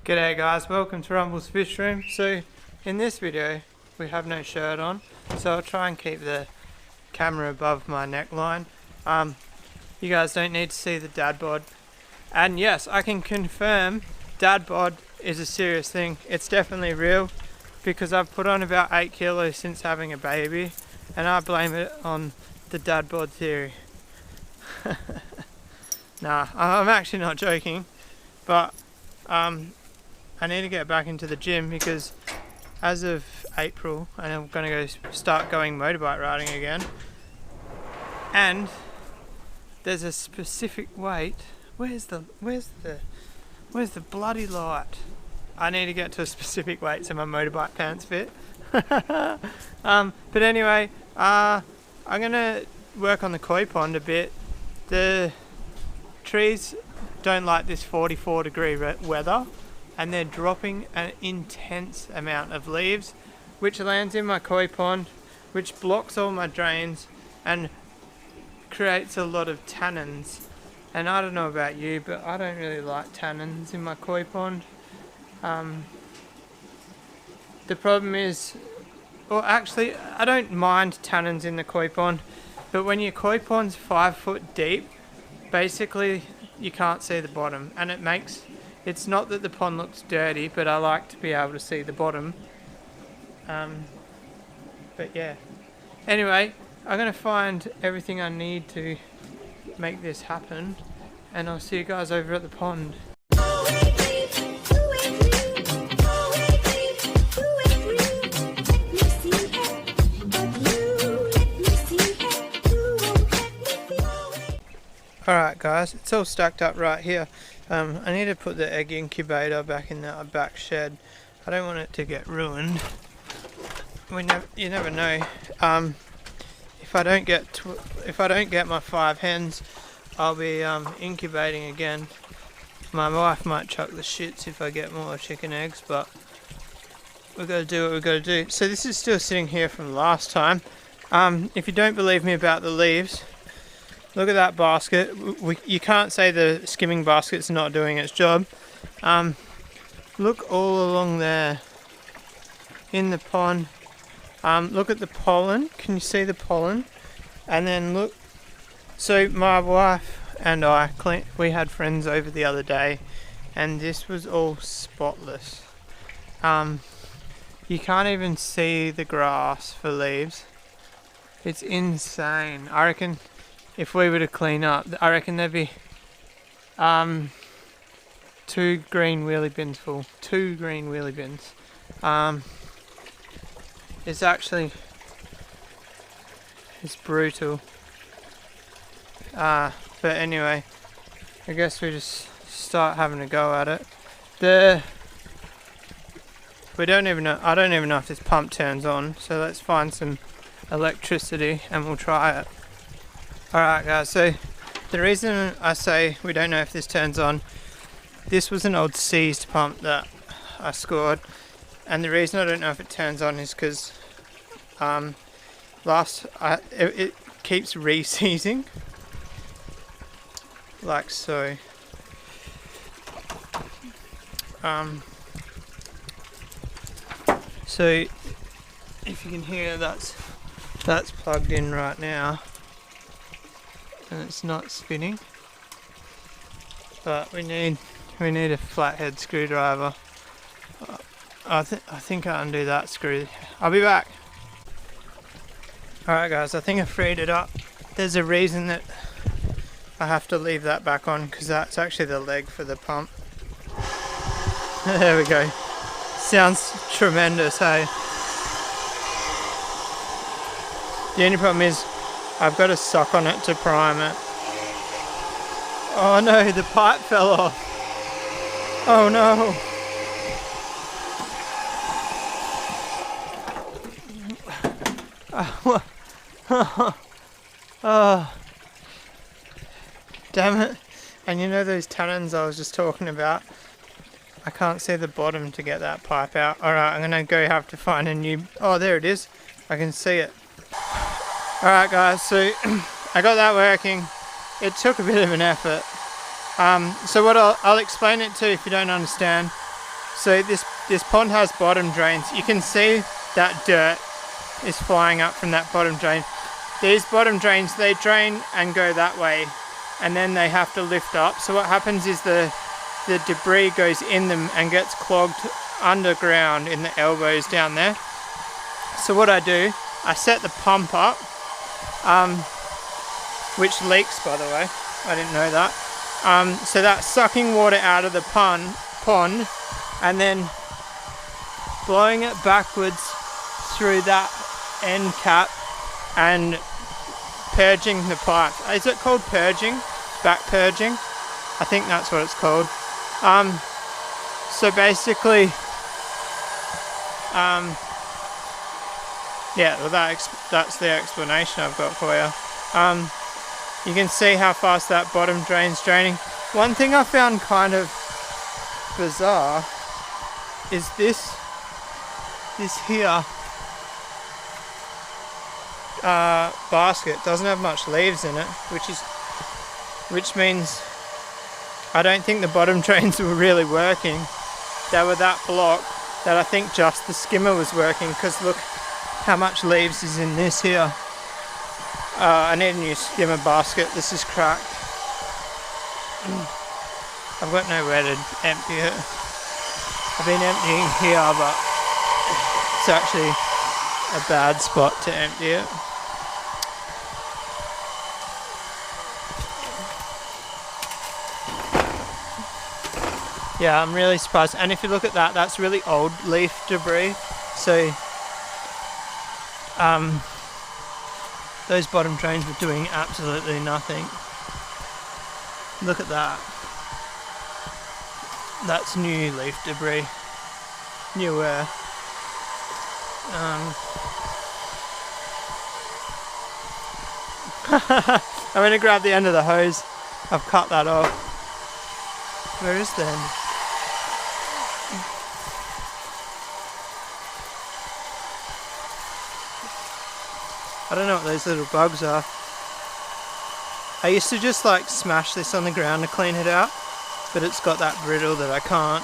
G'day guys, welcome to Rumble's Fish Room. So in this video we have no shirt on, so I'll try and keep the camera above my neckline. You guys don't need to see the dad bod. And yes, I can confirm dad bod is a serious thing. It's definitely real because I've put on about 8 kilos since having a baby, and I blame it on the dad bod theory. Nah, I'm actually not joking, but I need to get back into the gym because as of April I'm going to start going motorbike riding again, and there's a specific weight. Where's the bloody light? I need to get to a specific weight so my motorbike pants fit. But anyway, I'm gonna work on the koi pond a bit. The trees don't like this 44-degree weather, and they're dropping an intense amount of leaves, which lands in my koi pond, which blocks all my drains and creates a lot of tannins. And I don't know about you, but I don't really like tannins in my koi pond. The problem is, well, actually I don't mind tannins in the koi pond, but when your koi pond's 5 foot deep, basically you can't see the bottom, and it's not that the pond looks dirty, but I like to be able to see the bottom. But yeah, anyway, I'm gonna find everything I need to make this happen, and I'll see you guys over at the pond. Alright guys, it's all stacked up right here. I need to put the egg incubator back in the back shed. I don't want it to get ruined. You never know. If I don't get my 5 hens, I'll be incubating again. My wife might chuck the shits if I get more chicken eggs, but we've got to do what we've got to do. So this is still sitting here from last time. If you don't believe me about the leaves, look at that basket. You can't say the skimming basket's not doing its job. Look all along there in the pond. Look at the pollen. Can you see the pollen? And then look. So my wife and we had friends over the other day, and this was all spotless. You can't even see the grass for leaves. It's insane. I reckon if we were to clean up, I reckon there'd be 2 green wheelie bins full. 2 green wheelie bins. It's brutal. But anyway, I guess we just start having a go at it. I don't even know if this pump turns on, so let's find some electricity and we'll try it. Alright guys, so the reason I say we don't know if this turns on, this was an old seized pump that I scored, and the reason I don't know if it turns on is because it keeps re-seizing, like so. So if you can hear, that's plugged in right now. And it's not spinning, but we need a flathead screwdriver. I think I undo that screw. I'll be back. Alright guys, I think I freed it up. There's a reason that I have to leave that back on, because that's actually the leg for the pump. There we go. Sounds tremendous, hey? The only problem is I've got a sock on it to prime it. Oh no, the pipe fell off. Oh no. Oh, damn it. And you know those tannins I was just talking about? I can't see the bottom to get that pipe out. Alright, I'm gonna go have to find a new... Oh, there it is. I can see it. Alright guys, so I got that working. It took a bit of an effort. So what I'll explain it to if you don't understand. So this pond has bottom drains. You can see that dirt is flying up from that bottom drain. These bottom drains, they drain and go that way, and then they have to lift up. So what happens is the debris goes in them and gets clogged underground in the elbows down there. So what I do, I set the pump up, which leaks, by the way. I didn't know that. So that's sucking water out of the pond and then blowing it backwards through that end cap and purging the pipe. Is it called purging? Back purging? I think that's what it's called. So basically, yeah, well that's the explanation I've got for you. You can see how fast that bottom drain's draining. One thing I found kind of bizarre is this here basket doesn't have much leaves in it, which means I don't think the bottom drains were really working. They were that blocked that I think just the skimmer was working, because look how much leaves is in this here. I need a new skimmer basket. This is cracked. I've got nowhere to empty it. I've been emptying here, but it's actually a bad spot to empty it. Yeah, I'm really surprised. And if you look at that, that's really old leaf debris. So those bottom drains were doing absolutely nothing. Look at that. That's new leaf debris. Newer. I'm going to grab the end of the hose. I've cut that off. Where is the end? I don't know what those little bugs are. I used to just like smash this on the ground to clean it out, but it's got that brittle that I can't.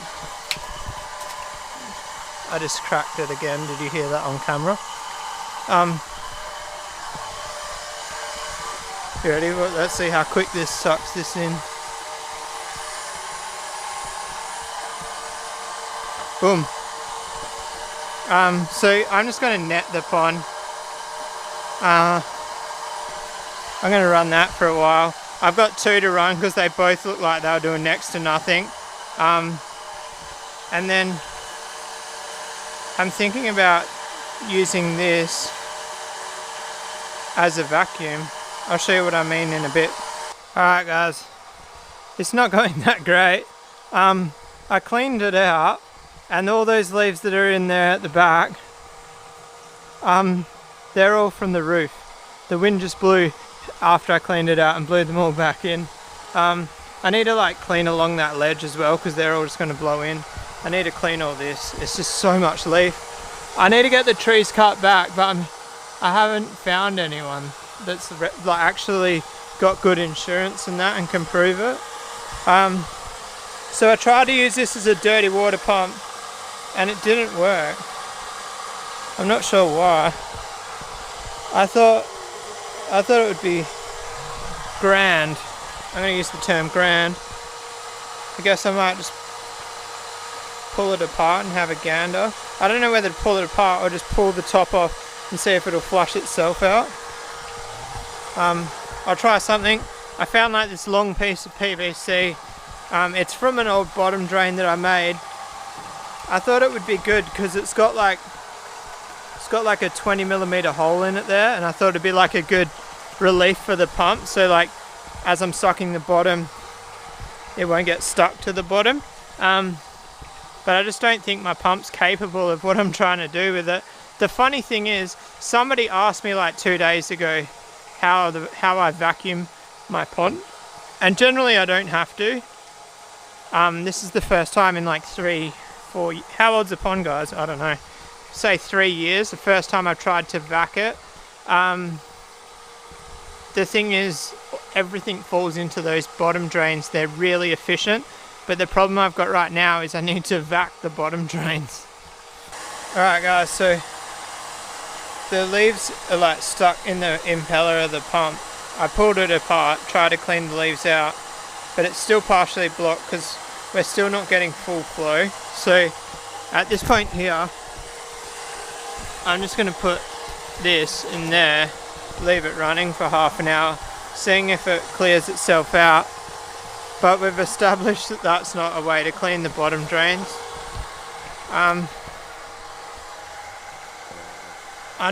I just cracked it again. Did you hear that on camera? You ready? Well, let's see how quick this sucks this in. Boom. So I'm just going to net the pond. I'm going to run that for a while. I've got two to run because they both look like they were doing next to nothing. And then I'm thinking about using this as a vacuum. I'll show you what I mean in a bit. Alright guys, it's not going that great. I cleaned it out, and all those leaves that are in there at the back, they're all from the roof. The wind just blew after I cleaned it out and blew them all back in. I need to like clean along that ledge as well, because they're all just going to blow in. I need to clean all this. It's just so much leaf. I need to get the trees cut back, but I haven't found anyone that's like actually got good insurance and that and can prove it. So I tried to use this as a dirty water pump and it didn't work. I'm not sure why. I thought it would be grand. I'm going to use the term grand. I guess I might just pull it apart and have a gander. I don't know whether to pull it apart or just pull the top off and see if it'll flush itself out. I'll try something. I found like this long piece of PVC. It's from an old bottom drain that I made. I thought it would be good because it's got like a 20mm hole in it there, and I thought it'd be like a good relief for the pump. So like as I'm sucking the bottom, it won't get stuck to the bottom. But I just don't think my pump's capable of what I'm trying to do with it. The funny thing is, somebody asked me like 2 days ago how I vacuum my pond, and generally I don't have to. This is the first time in like 3-4. How old's the pond, guys? I don't know. Say 3 years. The first time I've tried to vac it. The thing is, everything falls into those bottom drains. They're really efficient. But the problem I've got right now is I need to vac the bottom drains. Alright guys, so the leaves are like stuck in the impeller of the pump. I pulled it apart, tried to clean the leaves out, but it's still partially blocked because we're still not getting full flow. So at this point here, I'm just going to put this in there, leave it running for half an hour, seeing if it clears itself out. But we've established that that's not a way to clean the bottom drains. You're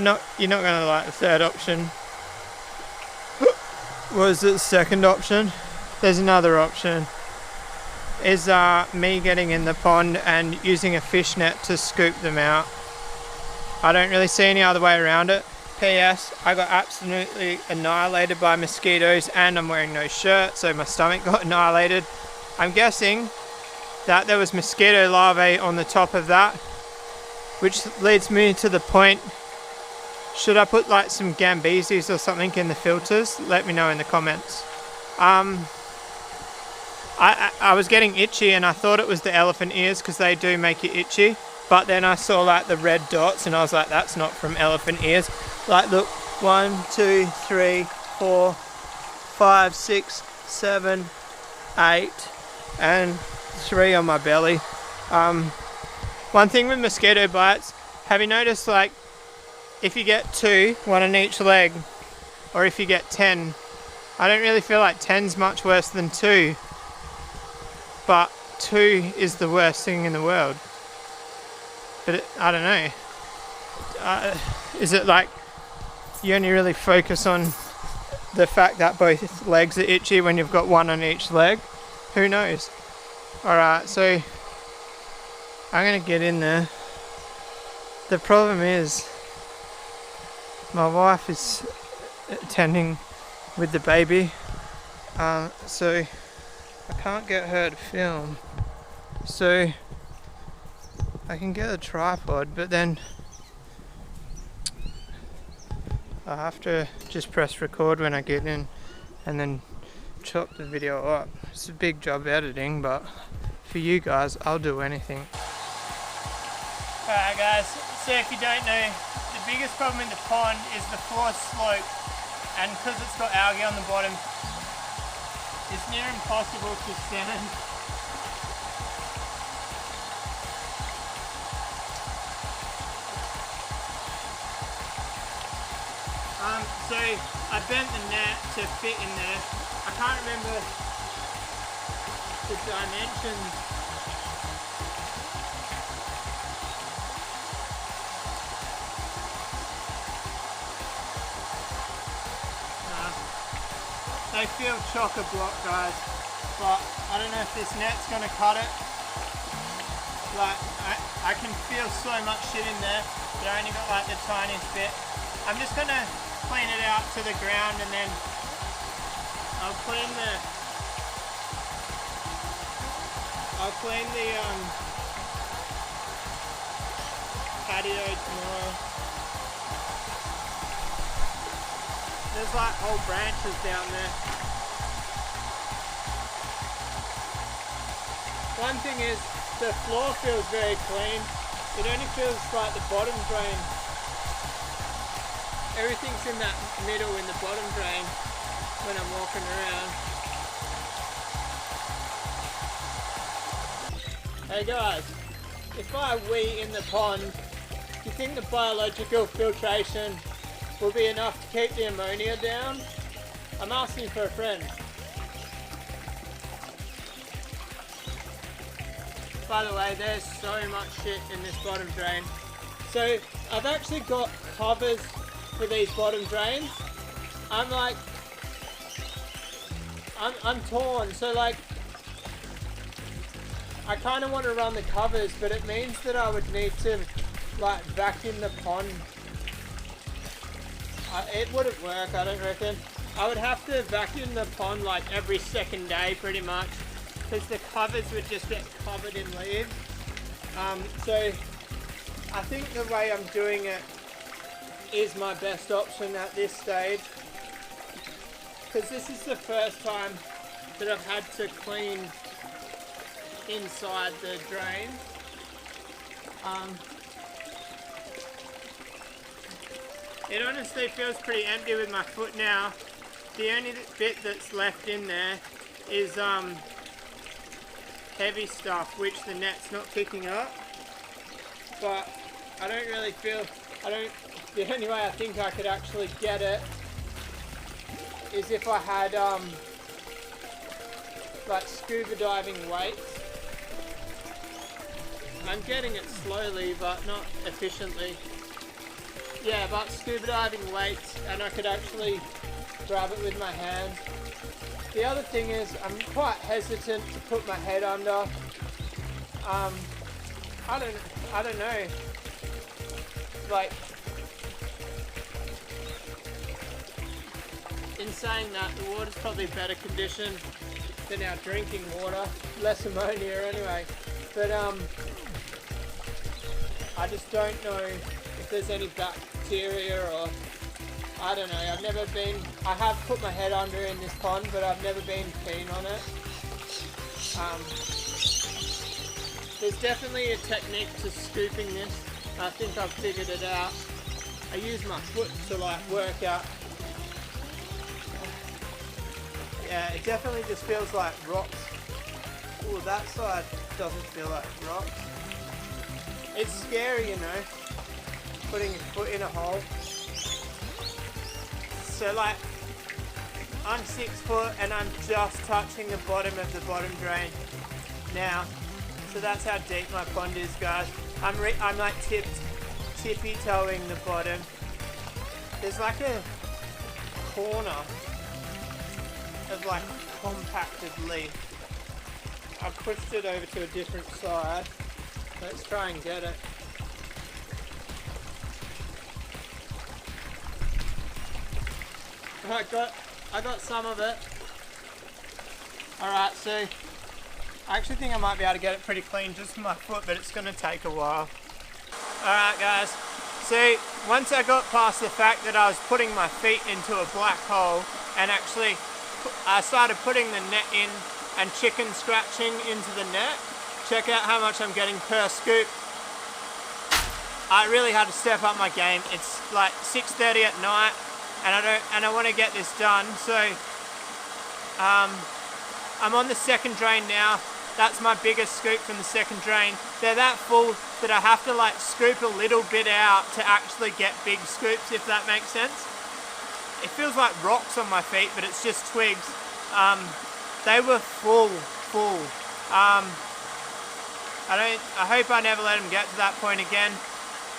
not going to like the third option. What was the second option? There's another option. Is me getting in the pond and using a fish net to scoop them out. I don't really see any other way around it. P.S. I got absolutely annihilated by mosquitoes and I'm wearing no shirt, so my stomach got annihilated. I'm guessing that there was mosquito larvae on the top of that, which leads me to the point, should I put like some Gambesis or something in the filters? Let me know in the comments. I was getting itchy and I thought it was the elephant ears because they do make you itchy. But then I saw like the red dots and I was like, that's not from elephant ears. Like look, 1, 2, 3, 4, 5, 6, 7, 8, and 3 on my belly. One thing with mosquito bites, have you noticed like if you get 2, 1 on each leg, or if you get 10, I don't really feel like 10's much worse than 2, but 2 is the worst thing in the world. But I don't know. Is it like you only really focus on the fact that both legs are itchy when you've got 1 on each leg? Who knows? Alright, so I'm going to get in there. The problem is my wife is attending with the baby, so I can't get her to film. So I can get a tripod, but then I have to just press record when I get in and then chop the video up. It's a big job editing, but for you guys, I'll do anything. Alright guys, so if you don't know, the biggest problem in the pond is the floor slope, and because it's got algae on the bottom, it's near impossible to stand. So I bent the net to fit in there. I can't remember the dimensions. They feel chock-a-block, guys, but I don't know if this net's gonna cut it. Like, I can feel so much shit in there, but I only got like the tiniest bit. I'm just gonna clean it out to the ground and then I'll clean the patio tomorrow. There's like whole branches down there. One thing is, the floor feels very clean. It only feels like the bottom drain. Everything's in that middle in the bottom drain when I'm walking around. Hey guys, if I wee in the pond, do you think the biological filtration will be enough to keep the ammonia down? I'm asking for a friend. By the way, there's so much shit in this bottom drain. So I've actually got covers for these bottom drains. I'm torn, so like I kind of want to run the covers, but it means that I would need to like vacuum the pond. It wouldn't work, I don't reckon. I would have to vacuum the pond like every second day pretty much, because the covers would just get covered in leaves. So I think the way I'm doing it is my best option at this stage, because this is the first time that I've had to clean inside the drain. It honestly feels pretty empty with my foot now. The only bit that's left in there is heavy stuff, which the net's not picking up. But I don't really feel, the only way I think I could actually get it is if I had like scuba diving weights. I'm getting it slowly but not efficiently. Yeah, but scuba diving weights, and I could actually grab it with my hands. The other thing is I'm quite hesitant to put my head under. I don't know. Like, in saying that, the water's probably better condition than our drinking water, less ammonia anyway. But I just don't know if there's any bacteria or, I don't know. I have put my head under in this pond, but I've never been keen on it. There's definitely a technique to scooping this. I think I've figured it out. I use my foot to like work out. Yeah, it definitely just feels like rocks. Ooh, that side doesn't feel like rocks. It's scary, you know, putting your foot in a hole. So like, I'm 6 foot and I'm just touching the bottom of the bottom drain now. So that's how deep my pond is, guys. I'm like tippy-toeing the bottom. There's like a corner of like compacted leaf. I pushed it over to a different side. Let's try and get it. I got some of it. Alright, so I actually think I might be able to get it pretty clean just with my foot, but it's going to take a while. Alright guys, so once I got past the fact that I was putting my feet into a black hole and actually I started putting the net in and chicken scratching into the net, check out how much I'm getting per scoop. I really had to step up my game. It's like 6:30 at night and I want to get this done, so I'm on the second drain now. That's my biggest scoop from the second drain. They're that full that I have to like scoop a little bit out to actually get big scoops, if that makes sense. It feels like rocks on my feet, but it's just twigs. They were full. I hope I never let them get to that point again.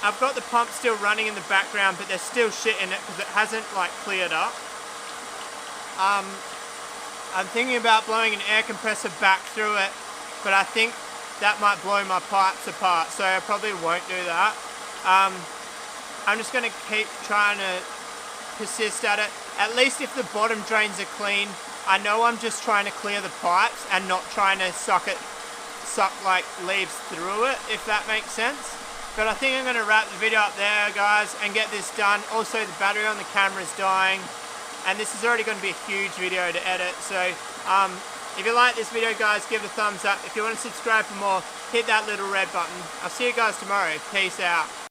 I've got the pump still running in the background, but there's still shit in it because it hasn't like cleared up. I'm thinking about blowing an air compressor back through it, but I think that might blow my pipes apart, so I probably won't do that. I'm just going to keep trying to persist at it. At least if the bottom drains are clean, I know I'm just trying to clear the pipes and not trying to suck like leaves through it, if that makes sense. But I think I'm going to wrap the video up there, guys, and get this done. Also, the battery on the camera is dying, and this is already going to be a huge video to edit. So if you like this video, guys, give it a thumbs up. If you want to subscribe for more, hit that little red button. I'll see you guys tomorrow. Peace out.